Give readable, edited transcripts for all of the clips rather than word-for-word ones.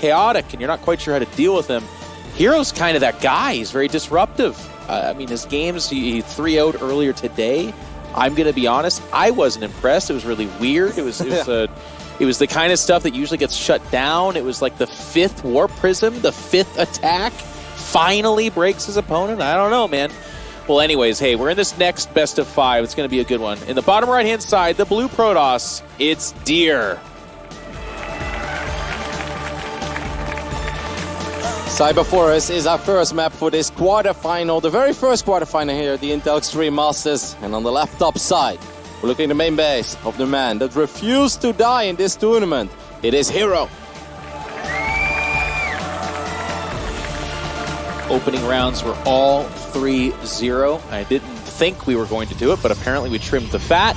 chaotic and you're not quite sure how to deal with him, HerO's kind of that guy. He's very disruptive. I mean, his games, he 3-0'd earlier today. I'm going to be honest, I wasn't impressed. It was really weird. It was the kind of stuff that usually gets shut down. It was like the 5th Warp Prism, the 5th attack, finally breaks his opponent. I don't know, man. Well, anyways, hey, we're in this next best of 5. It's going to be a good one. In the bottom right-hand side, the blue Protoss, it's Deer. Cyber Forest is our first map for this quarterfinal, the very first quarterfinal here at the Intel Extreme Masters. And on the left top side, we're looking at the main base of the man that refused to die in this tournament. It is HerO. Opening rounds were all 3-0. I didn't think we were going to do it, but apparently we trimmed the fat.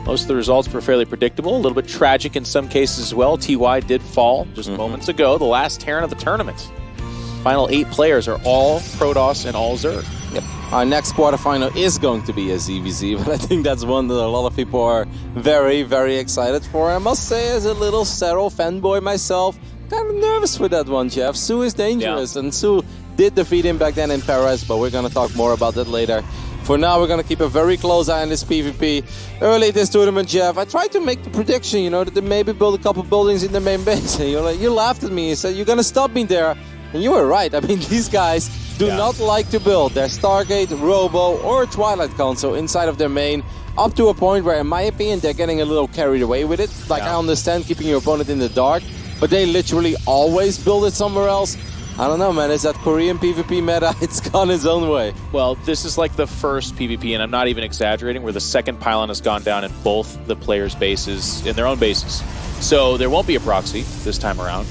Most of the results were fairly predictable, a little bit tragic in some cases as well. TY did fall just moments ago, the last Terran of the tournament. Final 8 players are all Protoss and all Zerg. Yep. Our next quarterfinal is going to be a ZVZ, but I think that's one that a lot of people are very, very excited for. I must say, as a little HerO fanboy myself, kind of nervous for that one, Jeff. Su is dangerous, and Su did defeat him back then in Paris, but we're going to talk more about that later. For now, we're going to keep a very close eye on this PvP. Early this tournament, Jeff, I tried to make the prediction, you know, that they maybe build a couple buildings in the main base. And you laughed at me. You said, you're going to stop me there. And you were right. I mean, these guys do not like to build their Stargate, Robo, or Twilight console inside of their main, up to a point where, in my opinion, they're getting a little carried away with it. Like, I understand keeping your opponent in the dark, but they literally always build it somewhere else. I don't know, man. It's that Korean PvP meta. It's gone its own way. Well, this is like the first PvP, and I'm not even exaggerating, where the second pylon has gone down in both the players' bases, in their own bases. So there won't be a proxy this time around.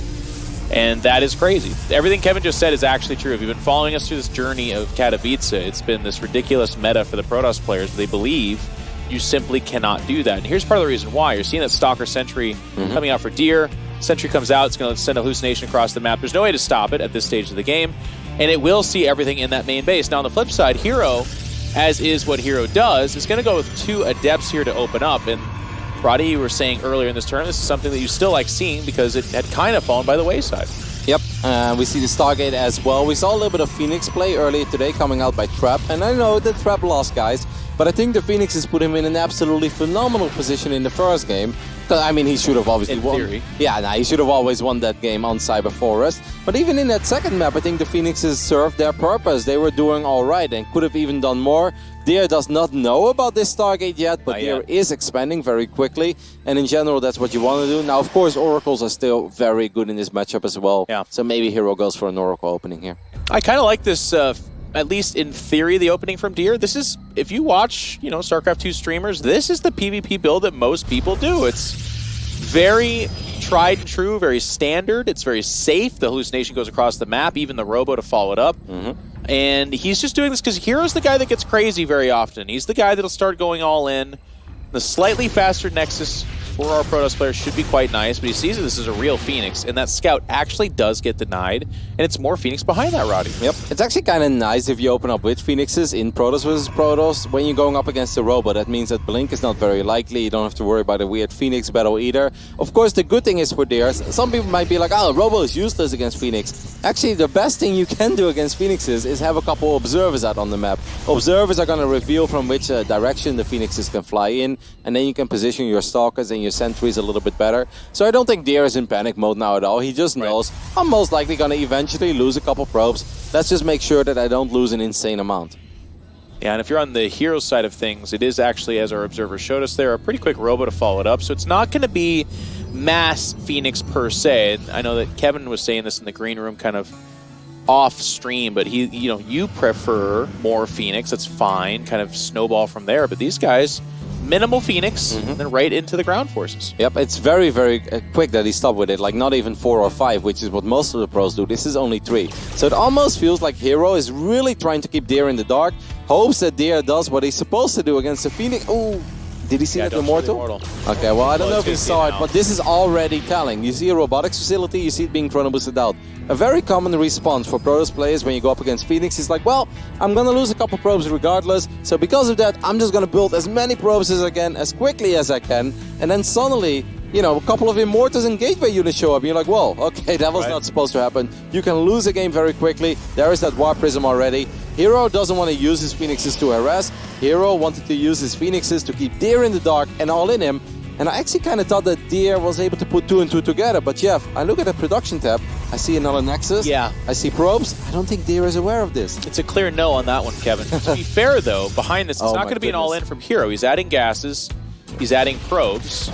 And that is crazy. Everything Kevin just said is actually true. If you've been following us through this journey of Katowice, it's been this ridiculous meta for the Protoss players. They believe you simply cannot do that. And here's part of the reason why. You're seeing that Stalker Sentry coming out for Deer. Sentry comes out, it's going to send a hallucination across the map. There's no way to stop it at this stage of the game. And it will see everything in that main base. Now on the flip side, HerO, as is what HerO does, is going to go with 2 Adepts here to open up. And Roddy, you were saying earlier in this tournament, this is something that you still like seeing because it had kind of fallen by the wayside. Yep, we see the Stargate as well. We saw a little bit of Phoenix play earlier today coming out by Trap. And I know that Trap lost, guys, but I think the Phoenixes put him in an absolutely phenomenal position in the first game. I mean, he should have obviously won. Theory. Yeah, he should have always won that game on Cyber Forest. But even in that second map, I think the Phoenixes served their purpose. They were doing all right and could have even done more. Deer does not know about this Stargate yet, but Deer is expanding very quickly. And in general, that's what you want to do. Now, of course, Oracles are still very good in this matchup as well. Yeah. So maybe HerO goes for an Oracle opening here. I kind of like this, at least in theory, the opening from Deer. This is, if you watch, you know, StarCraft 2 streamers, this is the PvP build that most people do. It's very tried and true, very standard. It's very safe. The hallucination goes across the map, even the Robo to follow it up. And he's just doing this because HerO's the guy that gets crazy very often. He's the guy that'll start going all in. The slightly faster Nexus for our Protoss players should be quite nice, but he sees that this is a real Phoenix, and that Scout actually does get denied, and it's more Phoenix behind that, Roddy. Yep. It's actually kind of nice if you open up with Phoenixes in Protoss versus Protoss when you're going up against the Robo. That means that Blink is not very likely. You don't have to worry about a weird Phoenix battle either. Of course, the good thing is for Deer, some people might be like, oh, Robo is useless against Phoenix. Actually, the best thing you can do against Phoenixes is have a couple observers out on the map. Observers are going to reveal from which direction the Phoenixes can fly in, and then you can position your Stalkers and your Sentries a little bit better. So I don't think Deer is in panic mode now at all. He just knows I'm most likely going to eventually lose a couple probes. Let's just make sure that I don't lose an insane amount. Yeah, and if you're on the HerO side of things, it is actually, as our observer showed us there, a pretty quick Robo to follow it up. So it's not going to be mass Phoenix per se. I know that Kevin was saying this in the green room kind of off stream, but he, you know, you prefer more Phoenix. That's fine, kind of snowball from there. But these guys, minimal Phoenix, and then right into the ground forces. Yep, it's very, very quick that he stopped with it. Like, not even 4 or 5, which is what most of the pros do. This is only 3. So it almost feels like HerO is really trying to keep Deer in the dark, hopes that Deer does what he's supposed to do against the Phoenix. Ooh, did he see that Immortal? Okay, well, I don't know if he saw it, but this is already telling. You see a robotics facility, you see it being chrono boosted out. A very common response for Protoss players when you go up against Phoenix is like, well, I'm going to lose a couple probes regardless, so because of that, I'm just going to build as many probes as I can, as quickly as I can, and then suddenly you know, a couple of Immortals and Gateway units show up. And you're like, whoa, okay, that was not supposed to happen. You can lose a game very quickly. There is that War Prism already. HerO doesn't want to use his Phoenixes to harass. HerO wanted to use his Phoenixes to keep Deer in the dark and all in him. And I actually kind of thought that Deer was able to put 2 and 2 together. But Jeff, I look at the production tab. I see another Nexus. Yeah. I see probes. I don't think Deer is aware of this. It's a clear no on that one, Kevin. To be fair, though, behind this, it's not going to be an all-in from HerO. He's adding gases. He's adding probes.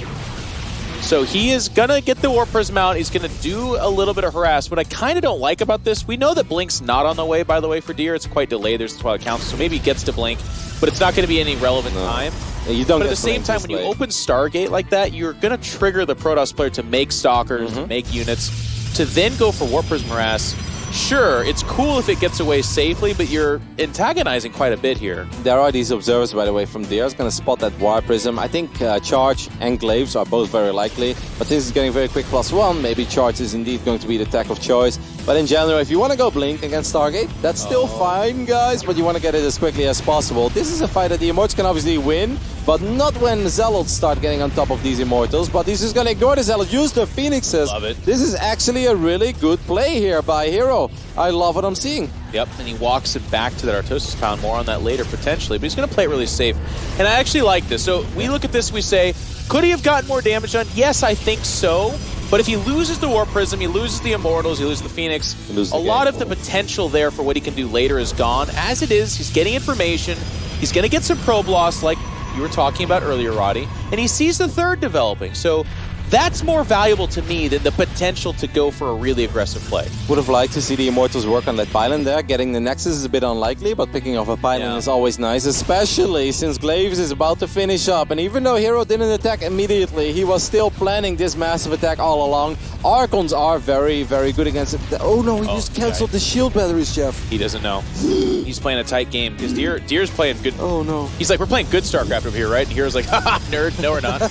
So he is going to get the War Prism out. He's going to do a little bit of harass. What I kind of don't like about this, we know that Blink's not on the way, by the way, for Deer. It's quite delayed. There's the Twilight Council, so maybe he gets to Blink, but it's not going to be any relevant time. Yeah, you don't but at get the same time, when you open Stargate like that, you're going to trigger the Protoss player to make Stalkers, make units, to then go for War Prism harass. Sure, it's cool if it gets away safely, but you're antagonizing quite a bit here. There are these observers, by the way, from Deer. Is going to spot that War Prism. I think Charge and Glaives are both very likely, but this is getting very quick +1. Maybe Charge is indeed going to be the tech of choice. But in general, if you want to go Blink against Stargate, that's still fine, guys, but you want to get it as quickly as possible. This is a fight that the Immortals can obviously win, but not when Zealots start getting on top of these Immortals. But he's just going to ignore the Zealots, use the Phoenixes. Love it. This is actually a really good play here by HerO. I love what I'm seeing. Yep, and he walks it back to that Artosis pound. More on that later, potentially. But he's going to play it really safe. And I actually like this. So we look at this, we say, could he have gotten more damage done? Yes, I think so. But if he loses the War Prism, he loses the Immortals, he loses the Phoenix, a lot of the potential there for what he can do later is gone. As it is, he's getting information. He's going to get some probe loss like you were talking about earlier, Roddy. And he sees the third developing. So that's more valuable to me than the potential to go for a really aggressive play. Would have liked to see the Immortals work on that pylon there. Getting the Nexus is a bit unlikely, but picking off a pylon is always nice, especially since Glaives is about to finish up. And even though HerO didn't attack immediately, he was still planning this massive attack all along. Archons are very, very good against it. Oh no, he just cancelled the shield batteries, Jeff. He doesn't know. He's playing a tight game because Deer's playing good. Oh no. He's like, we're playing good StarCraft over here, right? And HerO's like, haha, nerd. No, we're not.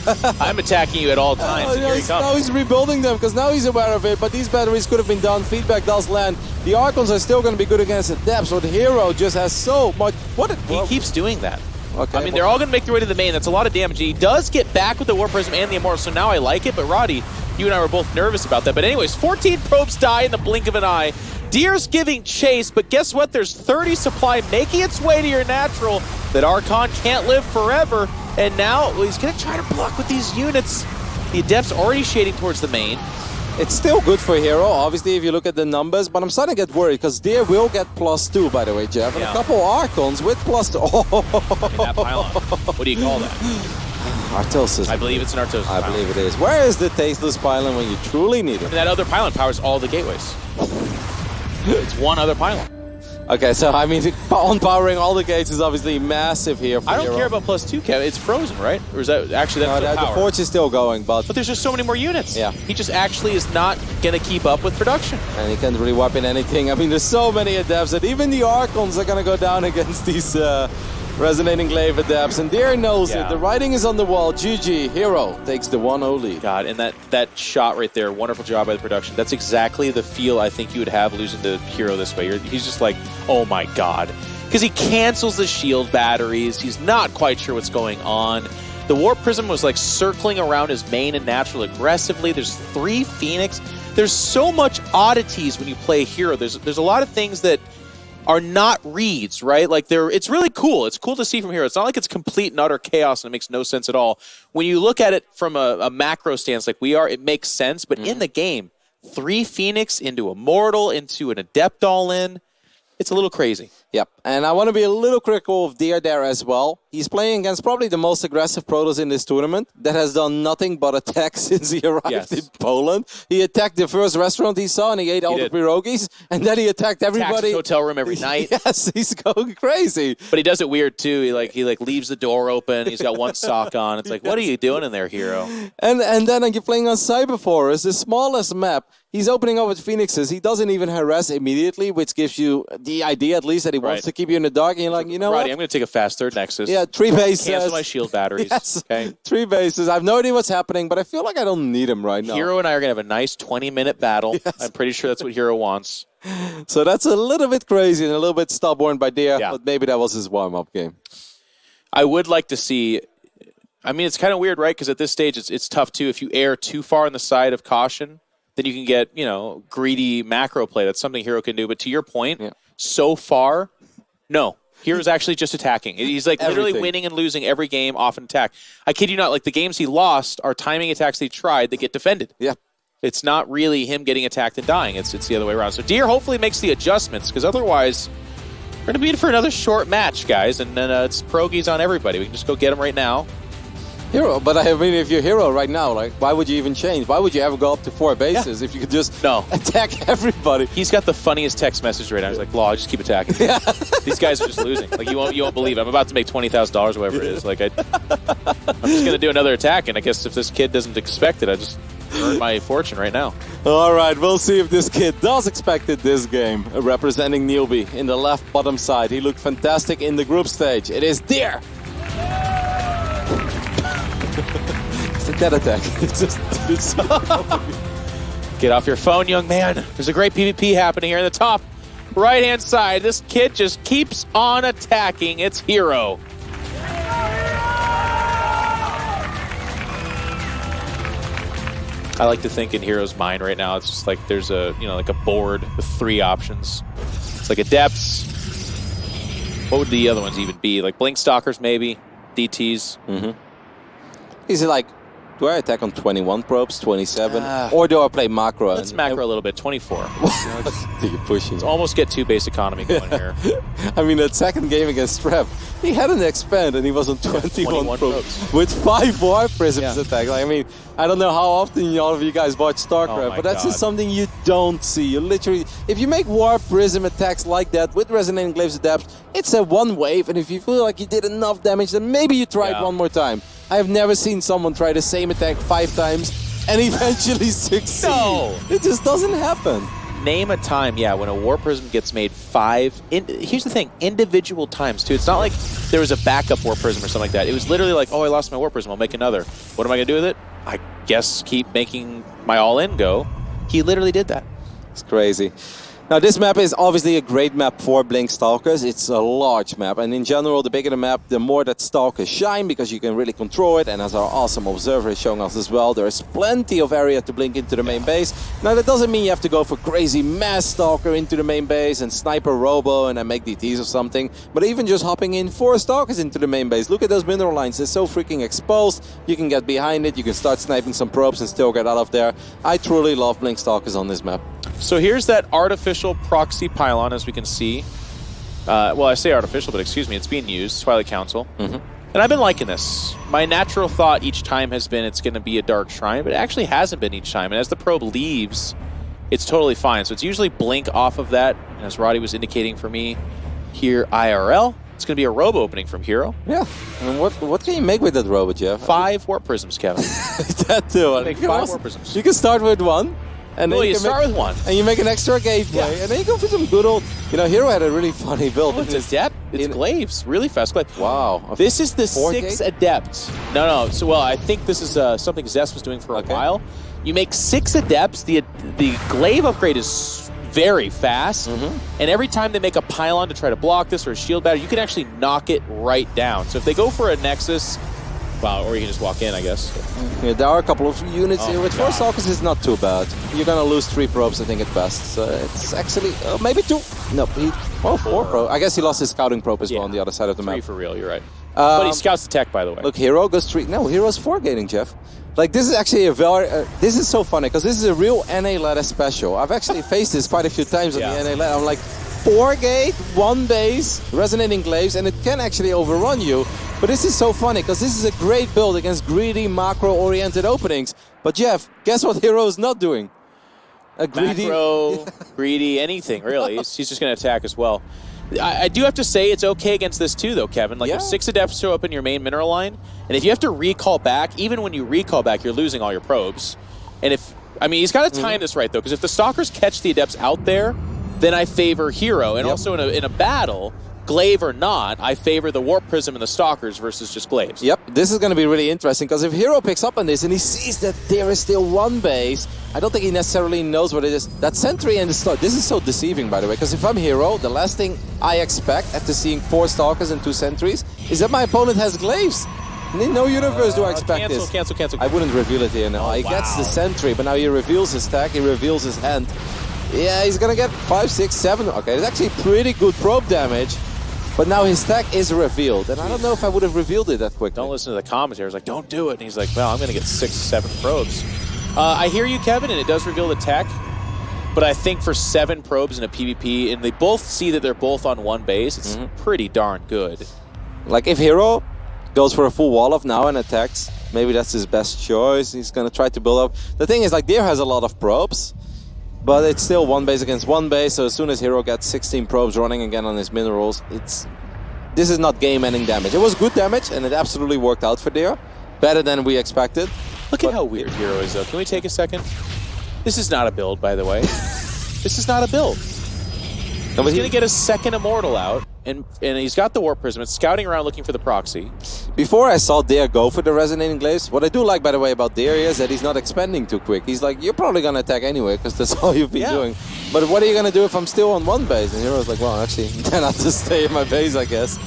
I'm attacking you at all times. And here he comes. Now he's rebuilding them because now he's aware of it, but these batteries could have been done. Feedback does land. The Archons are still going to be good against the depths, but HerO just has so much. He keeps doing that. Okay, I mean, they're all going to make their way to the main. That's a lot of damage. He does get back with the War Prism and the Immortal, so now I like it. But Roddy, you and I were both nervous about that. But anyways, 14 probes die in the blink of an eye. Deer's giving chase, but guess what? There's 30 supply making its way to your natural. That Archon can't live forever. And now he's going to try to block with these units. The Adept's already shading towards the main. It's still good for HerO, obviously, if you look at the numbers, but I'm starting to get worried, because Deer will get +2, by the way, Jeff, and a couple Archons with +2. That pylon. What do you call that? Artosis. I believe it's an Artosis I believe it is. Where is the tasteless pylon when you truly need it? And that other pylon powers all the gateways. It's one other pylon. Okay, so I mean, on-powering all the gates is obviously massive here for I don't HerO. care about +2, Kevin. It's frozen, right? Or is that actually that's the Forge is still going, but there's just so many more units. Yeah. He just actually is not going to keep up with production. And he can't really weapon anything. I mean, there's so many Adepts that even the Archons are going to go down against these Resonating Glaive Adepts. And Deer knows it. The writing is on the wall. GG. HerO takes the 1-0 lead. God, and that shot right there, wonderful job by the production. That's exactly the feel I think you would have losing to HerO this way. He's just like, oh my God. Because he cancels the shield batteries. He's not quite sure what's going on. The War Prism was like circling around his main and natural aggressively. There's 3 Phoenix. There's so much oddities when you play HerO. There's a lot of things that are not reads, right? Like it's really cool. It's cool to see from HerO. It's not like it's complete and utter chaos and it makes no sense at all. When you look at it from a macro stance like we are, it makes sense. But in the game, 3 Phoenix into Immortal, into an Adept all-in, it's a little crazy. Yep, and I want to be a little critical of Deer there as well. He's playing against probably the most aggressive Protoss in this tournament that has done nothing but attack since he arrived in Poland. He attacked the first restaurant he saw and he ate all the pierogies, and then he attacked everybody. Attacks his hotel room every night. Yes, he's going crazy. But he does it weird too. He leaves the door open. He's got one sock on. It's like, what are you doing in there, HerO? And then you're playing on Cyberforest, the smallest map. He's opening up with Phoenixes. He doesn't even harass immediately, which gives you the idea at least that he wants to keep you in the dark. And you're like, you know Roddy, what? I'm going to take a fast third Nexus. Yeah, 3 bases. Cancel my shield batteries. Yes, okay. 3 bases. I have no idea what's happening, but I feel like I don't need him right now. HerO and I are going to have a nice 20-minute battle. Yes. I'm pretty sure that's what HerO wants. So that's a little bit crazy and a little bit stubborn by Deer, but maybe that was his warm-up game. I would like to see... I mean, it's kind of weird, right? Because at this stage, it's tough, too. If you err too far on the side of caution, then you can get, greedy macro play. That's something HerO can do. But to your point, so far, no. HerO's actually just attacking. He's like literally winning and losing every game off an attack. I kid you not, like the games he lost are timing attacks he tried that get defended. Yeah. It's not really him getting attacked and dying. It's the other way around. So Deer hopefully makes the adjustments, because otherwise we're going to be in for another short match, guys. And then it's Progies on everybody. We can just go get him right now. HerO, but I mean, if you're HerO right now, like, why would you even change? Why would you ever go up to 4 bases if you could just attack everybody? He's got the funniest text message right now. He's like, "Law, just keep attacking." These guys are just losing. Like you won't believe it. I'm about to make $20,000, whatever it is. Like I'm just gonna do another attack, and I guess if this kid doesn't expect it, I just earn my fortune right now. All right, we'll see if this kid does expect it this game. Representing Newbie in the left bottom side. He looked fantastic in the group stage. It is Deer. It's a dead attack. Get off your phone, young man. There's a great PvP happening here in the top right-hand side. This kid just keeps on attacking. It's HerO. I like to think in HerO's mind right now, it's just like there's a, like a board with 3 options. It's like Adepts. What would the other ones even be? Like Blink Stalkers, maybe? DTs? Mm-hmm. Is it like, do I attack on 21 probes, 27? Or do I play macro? Let's macro a little bit, 24. You're pushing. Let's almost get 2 base economy going here. I mean, that second game against Trev, he had an expand and he was on 21 probes with 5 Warp Prisms attack. Like, I mean, I don't know how often all of you guys watch Starcraft, but that's just something you don't see. You literally, if you make Warp Prism attacks like that with Resonating Glaives Adepts, it's a 1 wave, and if you feel like you did enough damage, then maybe you try it one more time. I have never seen someone try the same attack 5 times and eventually succeed. No! It just doesn't happen. Name a time, when a Warp Prism gets made 5... Here's the thing, individual times, too. It's not like there was a backup Warp Prism or something like that. It was literally like, oh, I lost my Warp Prism, I'll make another. What am I going to do with it? I guess keep making my all-in go. He literally did that. It's crazy. Now, this map is obviously a great map for Blink Stalkers. It's a large map, and in general, the bigger the map, the more that Stalkers shine, because you can really control it, and as our awesome observer is showing us as well, there is plenty of area to blink into the main base. Now, that doesn't mean you have to go for crazy mass Stalker into the main base and sniper Robo and then make DTs or something, but even just hopping in 4 Stalkers into the main base. Look at those mineral lines, they're so freaking exposed. You can get behind it, you can start sniping some probes and still get out of there. I truly love Blink Stalkers on this map. So here's that artificial proxy pylon, as we can see. Well, I say artificial, but excuse me, it's being used, Twilight Council. And I've been liking this. My natural thought each time has been it's going to be a Dark Shrine, but it actually hasn't been each time. And as the probe leaves, it's totally fine. So it's usually blink off of that, as Roddy was indicating for me here, IRL. It's going to be a Robo opening from HerO. Yeah. And what can you make with that Robo, Jeff? 5 Warp Prisms, Kevin. That too. Make 5 Warp Prisms. You can start with 1. And then you start with 1. And you make an extra gateway. And then you go for some good old... HerO had a really funny build. Oh, it's Adept. It's Glaives. Really fast Glaives. Wow. This is the 6th Adept. No. So, well, I think this is something Zest was doing for a while. You make 6 Adepts. The Glaive upgrade is very fast. And every time they make a pylon to try to block this or a shield battery, you can actually knock it right down. So if they go for a Nexus... Wow, or you can just walk in, I guess. Yeah, there are a couple of units here. With 4 Stalkers, it's not too bad. You're going to lose 3 probes, I think, at best. So it's actually, maybe 2. No, 4 probes. I guess he lost his scouting probe as well on the other side of the map. 3 for real, you're right. But he scouts the tech, by the way. Look, HerO goes 3. No, HerO's 4 gating, Jeff. Like, this is actually a very... this is so funny, because this is a real NA ladder special. I've actually faced this quite a few times on the NA ladder. I'm like, 4 gate, 1 base, Resonating Glaives, and it can actually overrun you. But this is so funny, because this is a great build against greedy, macro-oriented openings. But Jeff, guess what HerO is not doing? A greedy... Macro, greedy, anything, really. He's just going to attack as well. I do have to say it's okay against this too, though, Kevin. Like, if 6 Adepts show up in your main mineral line, and if you have to recall back, even when you recall back, you're losing all your probes. And if... I mean, he's got to time this right, though, because if the Stalkers catch the Adepts out there, then I favor HerO. And also in a battle... Glaive or not, I favor the Warp Prism and the Stalkers versus just Glaives. Yep, this is going to be really interesting, because if HerO picks up on this and he sees that there is still 1 base, I don't think he necessarily knows what it is. That Sentry and the Stalker, this is so deceiving, by the way, because if I'm HerO, the last thing I expect after seeing 4 Stalkers and 2 Sentries is that my opponent has Glaives. In no universe do I expect this. Cancel. I wouldn't reveal it here now. Oh, He gets the sentry, but now he reveals his tag, he reveals his hand. Yeah, he's gonna get 5, 6, 7. Okay, it's actually pretty good probe damage. But now his tag is revealed, and I don't know if I would have revealed it that quickly. Don't listen to the commentators, like, don't do it. And he's like, well, I'm gonna get 6, 7 probes. I hear you, Kevin, and it does reveal the tech. But I think for 7 probes in a PvP, and they both see that they're both on one base, it's pretty darn good. Like if HerO goes for a full wall of now and attacks, maybe that's his best choice. He's gonna try to build up. The thing is, like, Deer has a lot of probes, but it's still one base against one base. So as soon as HerO gets 16 probes running again on his minerals, this is not game-ending damage. It was good damage, and it absolutely worked out for Deer. Better than we expected. Look at how weird HerO is, though. Can we take a second? This is not a build, by the way. This is not a build. He's going to get a second Immortal out, and he's got the Warp Prism. It's scouting around looking for the proxy. Before I saw Deer go for the Resonating Glaives, what I do like, by the way, about Deer is that he's not expanding too quick. He's like, you're probably going to attack anyway, because that's all you've been doing. But what are you going to do if I'm still on one base? And HerO's like, well, actually, then I have to stay in my base, I guess.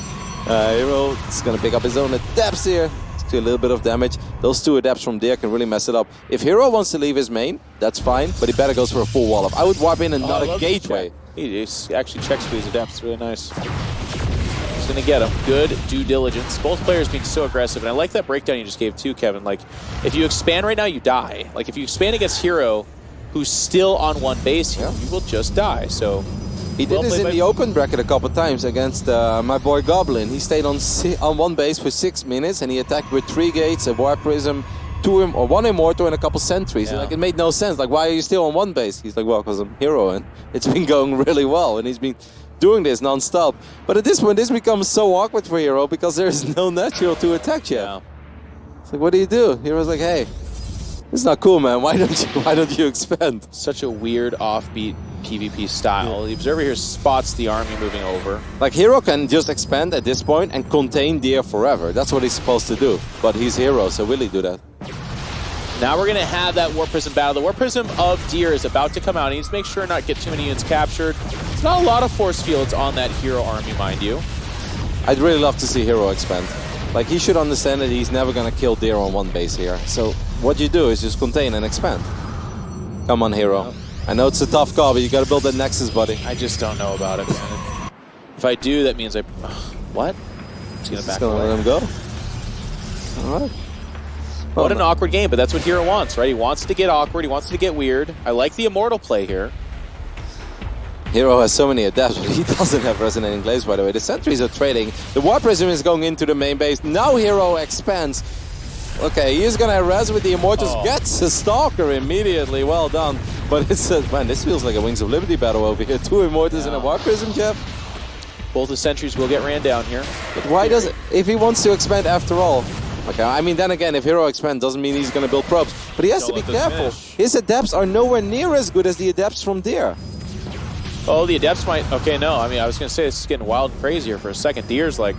HerO is going to pick up his own adepts here. Do a little bit of damage. Those 2 adepts from Deer can really mess it up. If HerO wants to leave his main, that's fine, but he better goes for a full wall up. I would warp in another gateway. He actually checks for these adepts. It's really nice. He's going to get him. Good due diligence. Both players being so aggressive, and I like that breakdown you just gave too, Kevin. Like, if you expand right now, you die. Like, if you expand against HerO, who's still on one base here, you will just die. So he did this in the open bracket a couple times against my boy Goblin. He stayed on one base for 6 minutes, and he attacked with 3 gates, a Warp Prism, 1 Immortal, and a couple sentries. Like, it made no sense. Like, why are you still on one base? He's like, well, because I'm HerO, and it's been going really well, and he's been doing this non-stop. But at this point, this becomes so awkward for HerO because there is no natural to attack yet. Yeah. It's like, what do? HerO's like, hey, this is not cool, man. Why don't you expand? Such a weird offbeat PvP style. The observer here spots the army moving over. Like, HerO can just expand at this point and contain Deer forever. That's what he's supposed to do. But he's HerO, so will he do that? Now we're going to have that Warp Prism battle. The Warp Prism of Deer is about to come out. He needs to make sure not get too many units captured. It's not a lot of force fields on that HerO army, mind you. I'd really love to see HerO expand. Like, he should understand that he's never going to kill Deer on one base here. So what you do is just contain and expand. Come on, HerO. I know it's a tough call, but you got to build that Nexus, buddy. I just don't know about it, man. If I do, that means I... What? He's going to back away. Let him go? All right. What an awkward game, but that's what HerO wants, right? He wants to get awkward, he wants to get weird. I like the Immortal play here. HerO has so many adepts, but he doesn't have Resonating Glaives, by the way. The sentries are trading. The Warp Prism is going into the main base. Now HerO expands. Okay, he's going to res with the Immortals. Gets a Stalker immediately. Well done. But it's man, this feels like a Wings of Liberty battle over here. 2 Immortals and a Warp Prism, Jeff. Both the sentries will get ran down here. But why does it... If he wants to expand after all... Okay, I mean, then again, if HerO expands, doesn't mean he's going to build probes. But he has to be careful. His adepts are nowhere near as good as the adepts from Deer. Oh, the adepts might... Okay, no. I mean, I was going to say this is getting wild and crazy here for a second. Deer's like,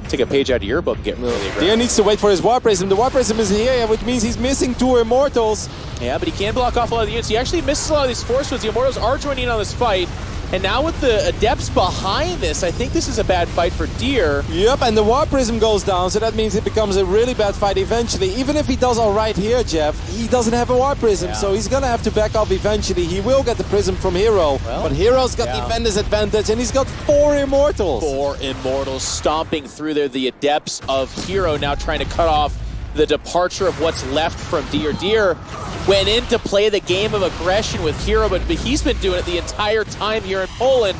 take a page out of your book and get really aggressive. Deer needs to wait for his Warp Prism. The Warp Prism is here, which means he's missing 2 Immortals. Yeah, but he can block off a lot of the units. He actually misses a lot of these force fields. The Immortals are joining in on this fight. And now with the adepts behind this, I think this is a bad fight for Deer. Yep, and the Warp Prism goes down, so that means it becomes a really bad fight eventually. Even if he does all right here, Jeff, he doesn't have a Warp Prism, so he's going to have to back off eventually. He will get the Prism from HerO, but HerO's got Defender's advantage, and he's got 4 Immortals. 4 Immortals stomping through there. The adepts of HerO now trying to cut off the departure of what's left from Deer. Deer went in to play the game of aggression with HerO, but he's been doing it the entire time here in Poland.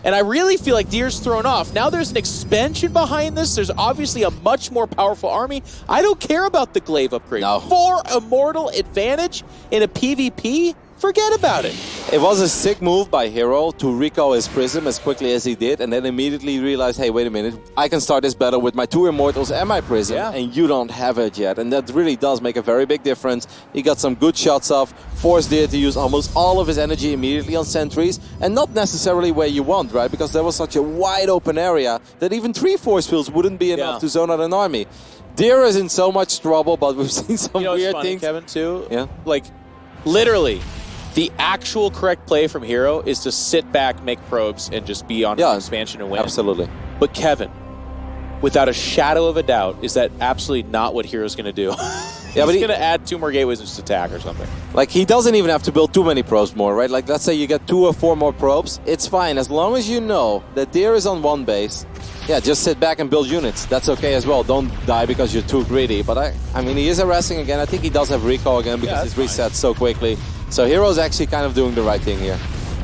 And I really feel like Deer's thrown off. Now there's an expansion behind this. There's obviously a much more powerful army. I don't care about the glaive upgrade. No. 4 Immortal advantage in a PvP? Forget about it. It was a sick move by HerO to recall his Prism as quickly as he did, and then immediately realized, hey, wait a minute, I can start this battle with my 2 Immortals and my Prism, and you don't have it yet. And that really does make a very big difference. He got some good shots off, forced Deer to use almost all of his energy immediately on sentries, and not necessarily where you want, right? Because there was such a wide open area that even 3 force fields wouldn't be enough to zone out an army. Deer is in so much trouble, but we've seen some weird things. Kevin, too? Yeah. Like, literally, the actual correct play from HerO is to sit back, make probes, and just be on expansion and win. Absolutely. But Kevin, without a shadow of a doubt, is that absolutely not what HerO's going to do. Yeah, He's going to add 2 more gateways and just attack or something. Like, he doesn't even have to build too many probes more, right? Like, let's say you get 2 or 4 more probes. It's fine. As long as you know that Deer is on one base, yeah, just sit back and build units. That's okay as well. Don't die because you're too greedy. But I mean, he is harassing again. I think he does have recall again because he's reset so quickly. So HerO's actually kind of doing the right thing here.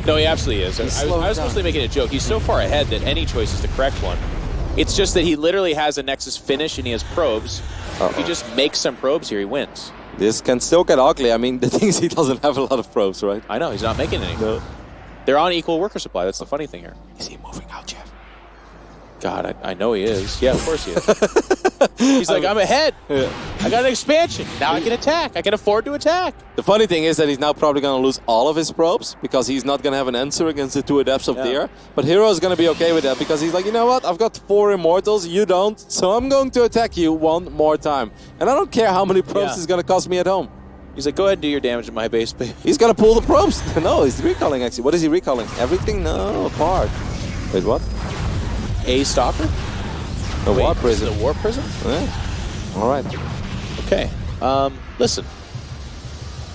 No, he absolutely is. I was mostly making a joke. He's so far ahead that any choice is the correct one. It's just that he literally has a Nexus finish and he has probes. If he just makes some probes here, he wins. This can still get ugly. I mean, the thing is he doesn't have a lot of probes, right? I know, he's not making any. No. They're on equal worker supply. That's the funny thing here. Is he moving out, Jeff? God, I know he is. Yeah, of course he is. He's like, I'm ahead. Yeah. I got an expansion. Now I can attack. I can afford to attack. The funny thing is that he's now probably going to lose all of his probes because he's not going to have an answer against the 2 Adepts of Deer. But HerO is going to be okay with that because he's like, you know what? I've got 4 Immortals. You don't. So I'm going to attack you one more time. And I don't care how many probes it's going to cost me at home. He's like, go ahead and do your damage in my base, baby. He's going to pull the probes. No, he's recalling actually. What is he recalling? Everything? No, apart. Wait, what? A Stalker? The Warp Prison. The Warp Prison? Yeah. All right. Okay. Listen.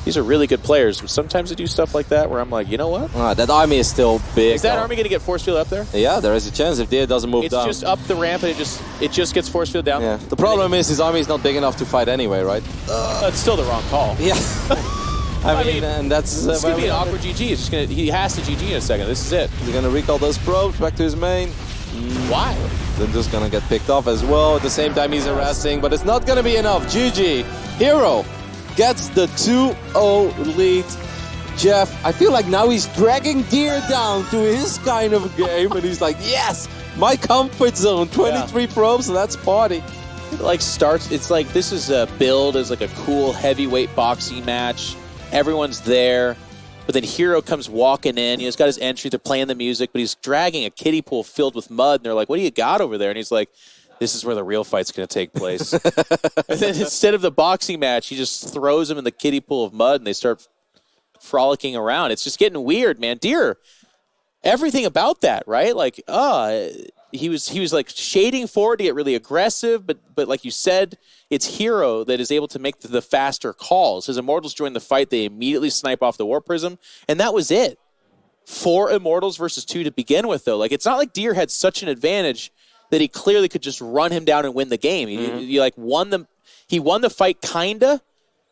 These are really good players, but sometimes they do stuff like that where I'm like, you know what? That army is still big. Is that army going to get force field up there? Yeah, there is a chance if Deer doesn't move down. It's just up the ramp and it just gets force field down. Yeah. The problem is his army is not big enough to fight anyway, right? That's still the wrong call. Yeah. I mean, and that's... It's going to be an awkward GG. It's just gonna, he has to GG in a second. This is it. He's going to recall those probes back to his main. Why? Then just going to get picked off as well. At the same time, he's harassing, but it's not going to be enough. GG. HerO gets the 2-0 lead. Jeff, I feel like now he's dragging Deer down to his kind of game, and he's like, yes, my comfort zone. 23 probes, let's party. It like starts, it's like this is a build as like a cool heavyweight boxing match. Everyone's there. But then HerO comes walking in. He's got his entry. They're playing the music, but he's dragging a kiddie pool filled with mud. And they're like, what do you got over there? And he's like, this is where the real fight's going to take place. And then instead of the boxing match, he just throws him in the kiddie pool of mud, and they start frolicking around. It's just getting weird, man. Deer, everything about that, right? Like, he was like shading forward to get really aggressive, but like you said, it's HerO that is able to make the faster calls. His Immortals join the fight, they immediately snipe off the Warp Prism, and that was it. 4 Immortals versus 2 to begin with, though. Like, it's not like Deer had such an advantage that he clearly could just run him down and win the game. He like won the fight kinda,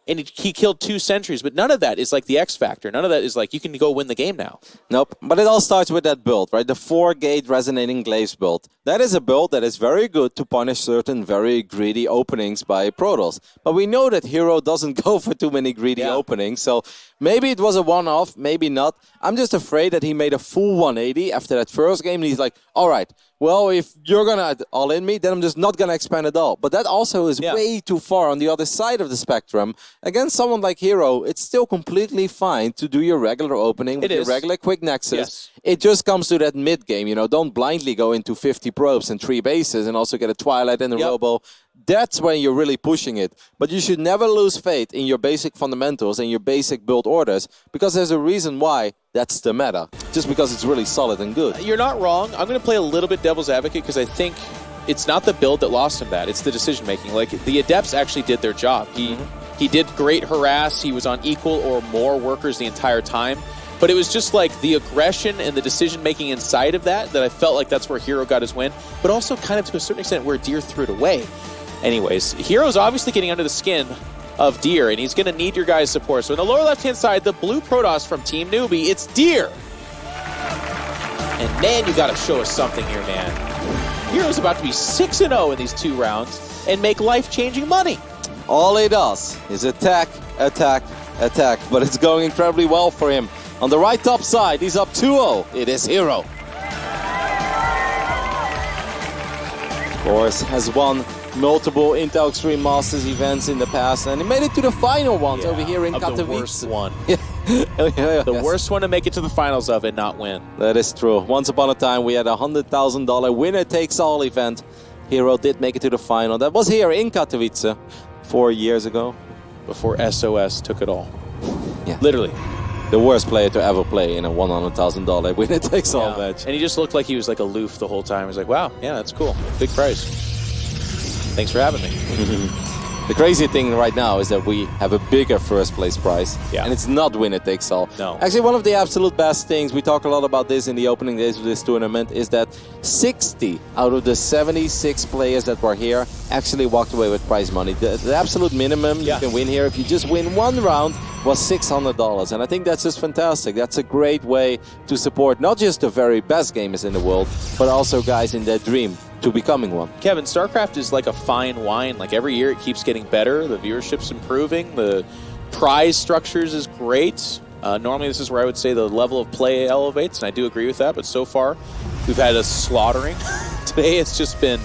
and he killed 2 sentries, but none of that is like the X factor. None of that is like you can go win the game now. Nope, but it all starts with that build, right? The 4-gate resonating glaives build. That is a build that is very good to punish certain very greedy openings by Protoss. But we know that HerO doesn't go for too many greedy openings, so maybe it was a one-off, maybe not. I'm just afraid that he made a full 180 after that first game, and he's like, all right, well, if you're going to all-in me, then I'm just not going to expand at all. But that also is way too far on the other side of the spectrum. Against someone like HerO, it's still completely fine to do your regular opening with your regular quick nexus. Yes. It just comes to that mid-game, you know. Don't blindly go into 50 probes and 3 bases and also get a Twilight and a Robo. That's when you're really pushing it. But you should never lose faith in your basic fundamentals and your basic build orders, because there's a reason why that's the meta. Just because it's really solid and good. You're not wrong. I'm going to play a little bit devil's advocate because I think it's not the build that lost him that. It's the decision making. Like, the Adepts actually did their job. He did great harass. He was on equal or more workers the entire time. But it was just like the aggression and the decision-making inside of that I felt like that's where HerO got his win, but also kind of to a certain extent where Deer threw it away. Anyways, HerO's obviously getting under the skin of Deer, and he's going to need your guys' support. So in the lower left-hand side, the blue Protoss from Team Newbie, it's Deer. And man, you got to show us something here, man. HerO's about to be 6-0 in these 2 rounds and make life-changing money. All he does is attack, attack, attack, but it's going incredibly well for him. On the right top side, he's up 2-0. It is HerO. Of course, has won multiple Intel Extreme Masters events in the past, and he made it to the final ones over here in Katowice. The worst one. The worst one to make it to the finals of and not win. That is true. Once upon a time, we had a $100,000 winner-takes-all event. HerO did make it to the final. That was here in Katowice 4 years ago. Before SOS took it all. Yeah. Literally. The worst player to ever play in a $100,000 winner-takes-all match. And he just looked like he was like aloof the whole time. He was like, wow, yeah, that's cool. Big prize. Thanks for having me. The crazy thing right now is that we have a bigger first place prize, Yeah. and it's not winner takes all. No. Actually, one of the absolute best things, we talk a lot about this in the opening days of this tournament, is that 60 out of the 76 players that were here actually walked away with prize money. The absolute minimum you can win here, if you just win one round, was $600, and I think that's just fantastic. That's a great way to support not just the very best gamers in the world, but also guys in their dream to becoming one. Kevin, StarCraft is like a fine wine. Like every year it keeps getting better. The viewership's improving. The prize structures is great. Normally this is where I would say the level of play elevates, and I do agree with that, but so far we've had a slaughtering. Today it's just been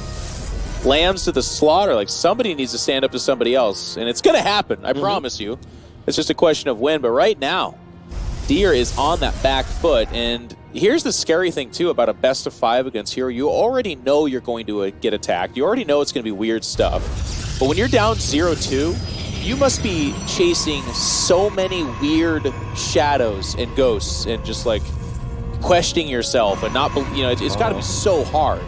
lambs to the slaughter. Like somebody needs to stand up to somebody else, and it's going to happen, I promise you. It's just a question of when, but right now, Deer is on that back foot, and here's the scary thing too about a best of 5 against HerO. You already know you're going to get attacked. You already know it's going to be weird stuff. But when you're down 0-2, you must be chasing so many weird shadows and ghosts and just like questioning yourself and not, you know, it's got to be so hard.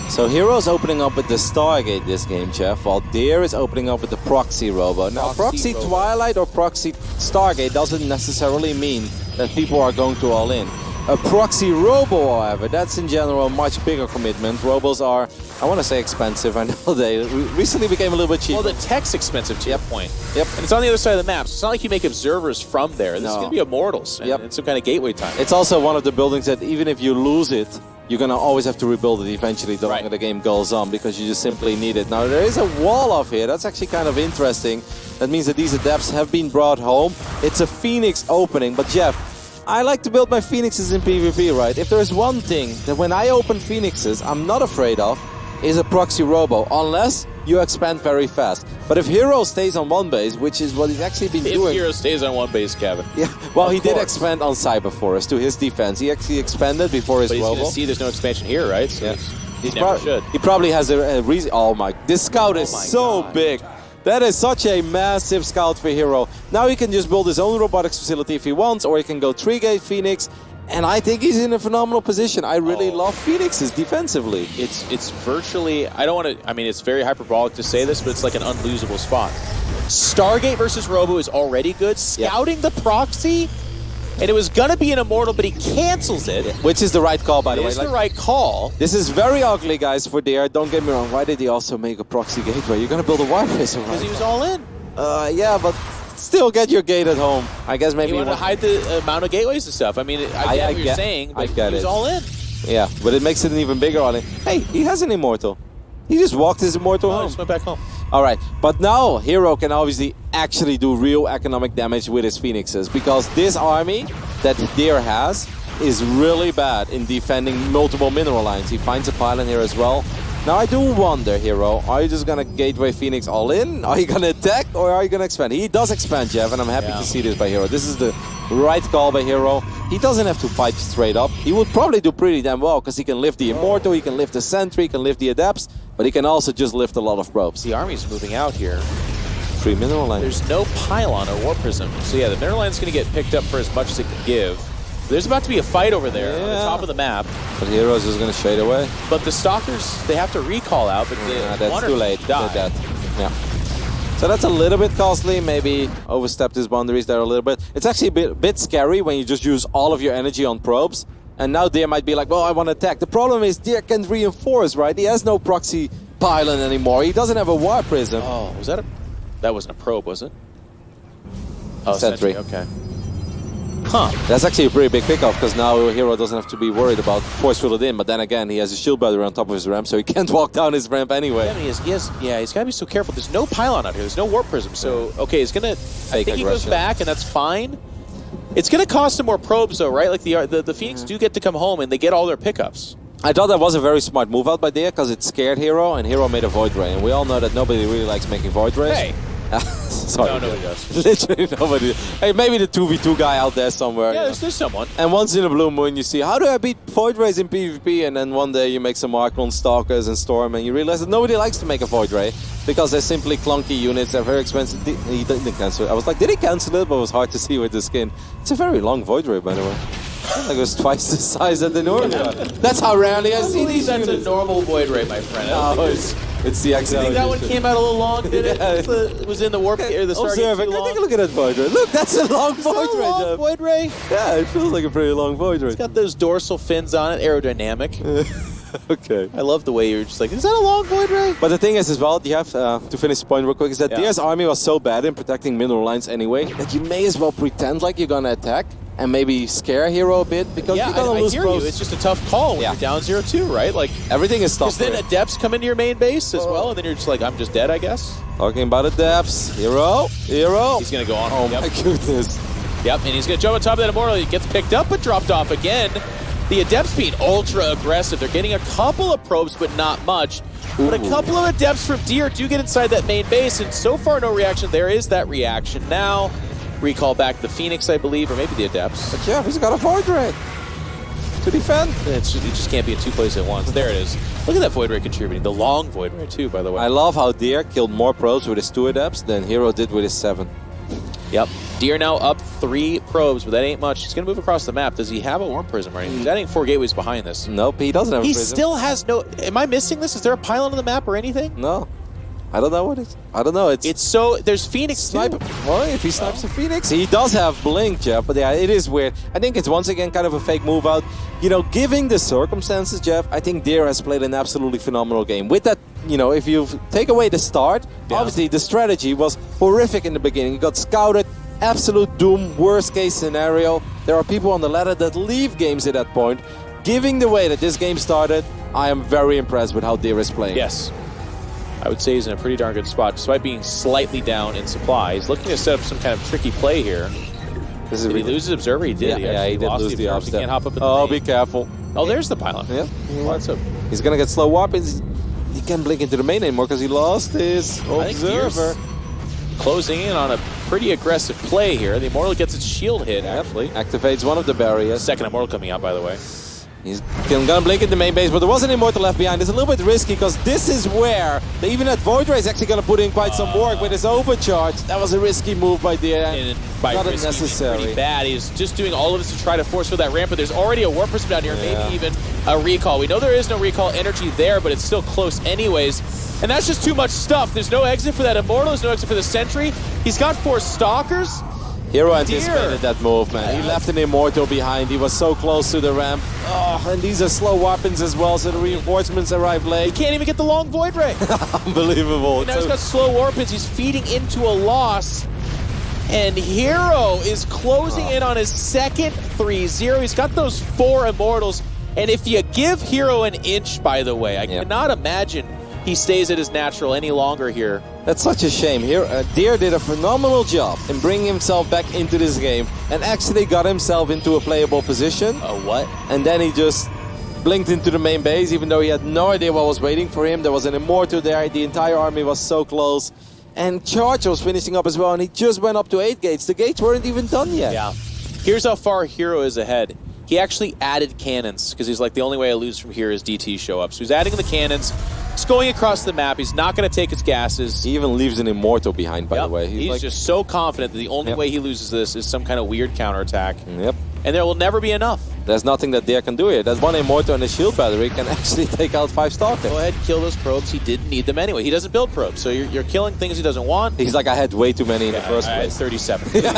So HerO's opening up with the Stargate this game, Jeff, while Deer is opening up with the Proxy Robo. Now, Proxy Twilight or Proxy Stargate doesn't necessarily mean that people are going to all in. A Proxy Robo, however, that's in general a much bigger commitment. Robos are, I want to say expensive. I know they recently became a little bit cheaper. Well, the tech's expensive to your point. Yep. And it's on the other side of the map, so it's not like you make observers from there. This is going to be Immortals and it's some kind of gateway time. It's also one of the buildings that even if you lose it, you're going to always have to rebuild it eventually the longer the game goes on, because you just simply need it. Now, there is a wall off here. That's actually kind of interesting. That means that these adepts have been brought home. It's a Phoenix opening, but Jeff, I like to build my Phoenixes in PvP, right? If there's one thing that when I open Phoenixes, I'm not afraid of, is a Proxy Robo, unless you expand very fast. But if HerO stays on one base, which is what he's actually been doing... If HerO stays on one base, Kevin. Yeah, well, he did expand on Cyber Forest to his defense. He actually expanded before his Robo. But he's going to see there's no expansion here, right? So he never should. He probably has a reason... Oh my... This scout is so big. That is such a massive scout for HerO. Now he can just build his own robotics facility if he wants, or he can go 3-gate Phoenix. And I think he's in a phenomenal position. I really love Phoenixes defensively. It's virtually, I don't want to, I mean, it's very hyperbolic to say this, but it's like an unlosable spot. Stargate versus Robo is already good. Scouting the proxy, and it was going to be an Immortal, but he cancels it. Which is the right call, by the way. It's the right call. This is very ugly, guys, for Deer. Don't get me wrong. Why did he also make a proxy gateway? You're going to build a wire base around. Because he was all in. Yeah, but still get your gate at home. I guess maybe you want to hide the amount of gateways and stuff. I mean, I get what you're saying, but he was all in. Yeah, but it makes it an even bigger on it. Hey, he has an Immortal. He just walked his Immortal home. Just went back home. All right, but now HerO can obviously actually do real economic damage with his Phoenixes, because this army that Deer has is really bad in defending multiple mineral lines. He finds a pylon here as well. Now I do wonder, HerO, are you just going to Gateway Phoenix all in? Are you going to attack, or are you going to expand? He does expand, Jeff, and I'm happy to see this by HerO. This is the right call by HerO. He doesn't have to fight straight up. He would probably do pretty damn well, because he can lift the Immortal, he can lift the Sentry, he can lift the Adepts, but he can also just lift a lot of probes. The army's moving out here. 3 mineral lines. There's no pylon or War Prism. So yeah, the mineral line's going to get picked up for as much as it can give. There's about to be a fight over there on the top of the map. But HerO's just going to shade away. But the Stalkers, they have to recall out, but that's too late. They're dead. Yeah. So that's a little bit costly, maybe overstepped his boundaries there a little bit. It's actually a bit scary when you just use all of your energy on probes. And now Deer might be like, well, I want to attack. The problem is Deer can reinforce, right? He has no proxy pylon anymore. He doesn't have a War Prism. Oh, was that a... That wasn't a probe, was it? Oh, Sentry. Okay. Huh. That's actually a pretty big pickup, because now HerO doesn't have to be worried about force fielded in, but then again, he has a shield battery on top of his ramp, so he can't walk down his ramp anyway. Yeah, he's got to be so careful. There's no pylon out here. There's no Warp Prism. So, okay, he's going to... I think he goes back, and that's fine. It's going to cost him more probes, though, right? Like, the Phoenix do get to come home, and they get all their pickups. I thought that was a very smart move out by Deer, because it scared HerO, and HerO made a Void Ray, and we all know that nobody really likes making Void Rays. Hey! Sorry. No, nobody does. Literally nobody. Hey, maybe the 2v2 guy out there somewhere. Yeah, there's someone. And once in a blue moon, you see, how do I beat Void Rays in PvP? And then one day you make some Archon Stalkers and Storm, and you realize that nobody likes to make a Void Ray, because they're simply clunky units, they're very expensive. He didn't cancel it. I was like, did he cancel it? But it was hard to see with the skin. It's a very long Void Ray, by the way. Like it was twice the size of the normal. That's how rarely I see these That's units. a normal Void Ray, my friend. It's the I think that one came out a little long, did it? Yeah. It was in the warp or the Stargate Observe it. too long. Take a look at that void ray. Look, that's a long void ray, long Jeff. void ray. Yeah, it feels like a pretty long void ray. It's got those dorsal fins on it, aerodynamic. Okay. I love the way you're just like, is that a long void ray? But the thing is as well, you have to finish the point real quick, is that Deer's army was so bad in protecting mineral lines anyway, that you may as well pretend like you're gonna attack and maybe scare HerO a bit, because you're gonna lose hear probes. you. It's just a tough call when you're down 0-2, right? Like, everything is tough. because then Adepts come into your main base as well, and then you're just like, I'm just dead, I guess. Talking about Adepts. HerO. He's gonna go on. Oh my goodness. Yep, and he's gonna jump on top of that Immortal. He gets picked up but dropped off again. The Adepts being ultra aggressive. They're getting a couple of probes, but not much. But a couple of Adepts from Deer do get inside that main base, and so far no reaction. There is that reaction now. Recall back the Phoenix, I believe, or maybe the Adepts. But Jeff, he's got a void ray to defend. It just can't be in two places at once. There it is. Look at that void ray contributing. The long void ray too, by the way. I love how Deer killed more probes with his 2 Adepts than HerO did with his 7. Yep. Deer now up 3 probes, but that ain't much. He's going to move across the map. Does he have a Worm Prism right? He's adding 4 gateways behind this. Nope, he doesn't have a He prism. still has no... Am I missing this? Is there a pylon on the map or anything? No. I don't know what it is. I don't know. It's so... There's Phoenix sniper. too. Well, if he snipes a Phoenix, he does have Blink, Jeff. But yeah, it is weird. I think it's once again kind of a fake move out. You know, given the circumstances, Jeff, I think Deer has played an absolutely phenomenal game. With that, you know, if you take away the start, obviously the strategy was horrific in the beginning. You got scouted. Absolute doom, worst case scenario. There are people on the ladder that leave games at that point. Given the way that this game started, I am very impressed with how Deer is playing. Yes. I would say he's in a pretty darn good spot, despite being slightly down in supply. He's looking to set up some kind of tricky play here. Did he lose his Observer? He did. Yeah, he did lose the Observer. He can't hop up in the Oh, main. be careful. Oh, there's the pylon. Yeah. What's up? He's going to get slow warp. He can't blink into the main anymore because he lost his Observer. Closing in on a pretty aggressive play here. The Immortal gets its shield hit, actually. Activates one of the barriers. Second Immortal coming out, by the way. He's gonna blink in the main base, but there was an Immortal left behind. It's a little bit risky because this is where even that Void Ray is actually gonna put in quite some work with his overcharge. That was a risky move by Deer. And by not risky, necessary. pretty bad. He's just doing all of this to try to force for that ramp, but there's already a Warp Prism down here, maybe even a recall. We know there is no recall energy there, but it's still close anyways. And that's just too much stuff. There's no exit for that Immortal, there's no exit for the Sentry. He's got 4 Stalkers. HerO anticipated that move, man. He left an Immortal behind. He was so close to the ramp. Oh, and these are slow weapons as well, so the reinforcements arrive late. He can't even get the long Void Ray. Unbelievable. And now he's got slow Warpins. He's feeding into a loss. And HerO is closing in on his second 3-0. He's got those 4 Immortals. And if you give HerO an inch, by the way, I cannot imagine he stays at his natural any longer here. That's such a shame. Deer did a phenomenal job in bringing himself back into this game and actually got himself into a playable position. What? And then he just blinked into the main base, even though he had no idea what was waiting for him. There was an Immortal there. The entire army was so close. And Charge was finishing up as well, and he just went up to 8 gates. The gates weren't even done yet. Yeah. Here's how far HerO is ahead. He actually added cannons, because he's like, the only way I lose from here is DT show up. So he's adding the cannons. He's going across the map. He's not going to take his gases. He even leaves an Immortal behind, by the way. He's like, just so confident that the only way he loses this is some kind of weird counterattack. Yep. And there will never be enough. There's nothing that Deer can do here. That one Immortal and a shield battery can actually take out 5 Stalkers. Go ahead and kill those probes. He didn't need them anyway. He doesn't build probes, so you're killing things he doesn't want. He's like, I had way too many in the first I had place. 37. Please.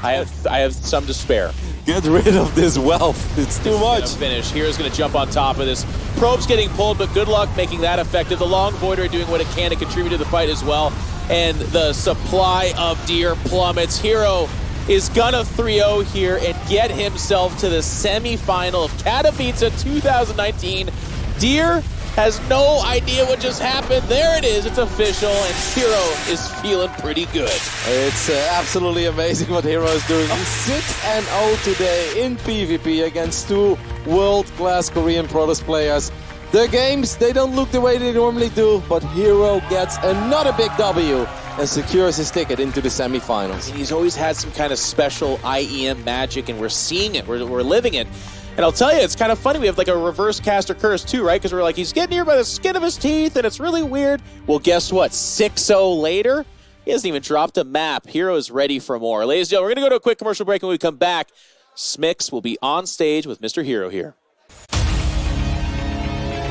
I have some to spare. Get rid of this wealth. It's too much. Finish. HerO's going to jump on top of this. Probe's getting pulled, but good luck making that effective. The long Void Ray doing what it can to contribute to the fight as well. And the supply of Deer plummets. HerO is gonna 3-0 here and get himself to the semi-final of Katowice 2019. Deer has no idea what just happened. There it is. It's official, and HerO is feeling pretty good. It's absolutely amazing what HerO is doing. He's 6-0 today in PvP against 2 world-class Korean Protoss players. Their games, they don't look the way they normally do, but HerO gets another big W and secures his ticket into the semifinals. And he's always had some kind of special IEM magic, and we're seeing it. We're living it. And I'll tell you, it's kind of funny. We have like a reverse caster curse too, right? Because we're like, he's getting here by the skin of his teeth, and it's really weird. Well, guess what? 6-0 later, he hasn't even dropped a map. HerO is ready for more. Ladies and gentlemen, we're going to go to a quick commercial break, and when we come back, Smix will be on stage with Mr. HerO here.